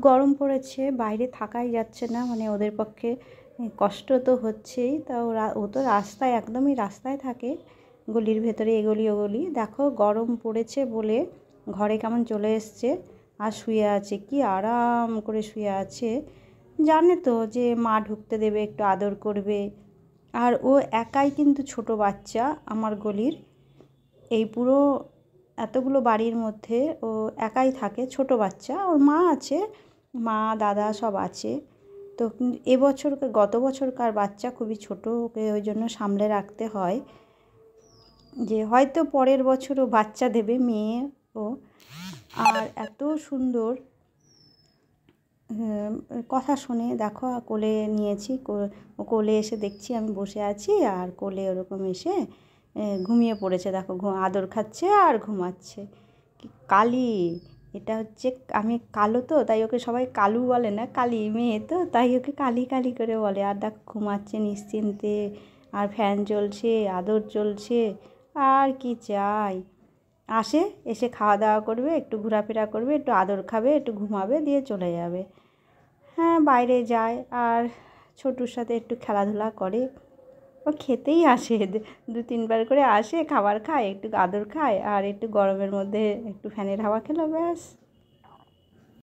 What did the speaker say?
গরম পড়েছে, বাইরে থাকাই যাচ্ছে না, মানে ওদের পক্ষে কষ্ট তো হচ্ছেই। তা ও তো রাস্তায়, একদমই রাস্তায় থাকে, গলির ভেতরে এগলি ওগলি। দেখো গরম পড়েছে বলে ঘরে কেমন চলে এসছে আর শুয়ে আছে, কি আরাম করে শুয়ে আছে। জানে তো যে মা ঢুকতে দেবে, একটু আদর করবে। আর ও একাই কিন্তু ছোট বাচ্চা আমার গলির, এই পুরো এতগুলো বাড়ির মধ্যে ও একাই থাকে, ছোট বাচ্চা। ওর মা আছে, মা দাদা সব আছে। তো এবছর, গত বছরকার বাচ্চা খুবই ছোট, ওকে ওই জন্য সামলে রাখতে হয়, যে হয়তো পরের বছরও বাচ্চা দেবে, মেয়ে ও। আর এত সুন্দর কথা শোনে, দেখো কোলে নিয়েছি, ও কোলে এসে দেখছি আমি বসে আছি, আর কোলে ওরকম এসে ঘুমিয়ে পড়েছে। দেখো আদর খাচ্ছে আর ঘুমাচ্ছে। কালি, এটা হচ্ছে, আমি কালো তো তাই ওকে সবাই কালু বলে না, কালি মেয়ে তো তাই ওকে কালি কালি করে বলে। আর দেখো ঘুমাচ্ছে নিশ্চিন্তে, আর ফ্যান চলছে, আদর চলছে, আর কি চাই। আসে, এসে খাওয়া দাওয়া করবে, একটু ঘোরাফেরা করবে, একটু আদর খাবে, একটু ঘুমাবে, দিয়ে চলে যাবে। হ্যাঁ, বাইরে যায় আর ছোটুর সাথে একটু খেলাধুলা করে। ও খেতেই আসে, 2-3 বার করে আসে, খাবার খায়, একটু আদর খায়, আর একটু গরমের মধ্যে একটু ফ্যানের হাওয়া খেলো, ব্যাস।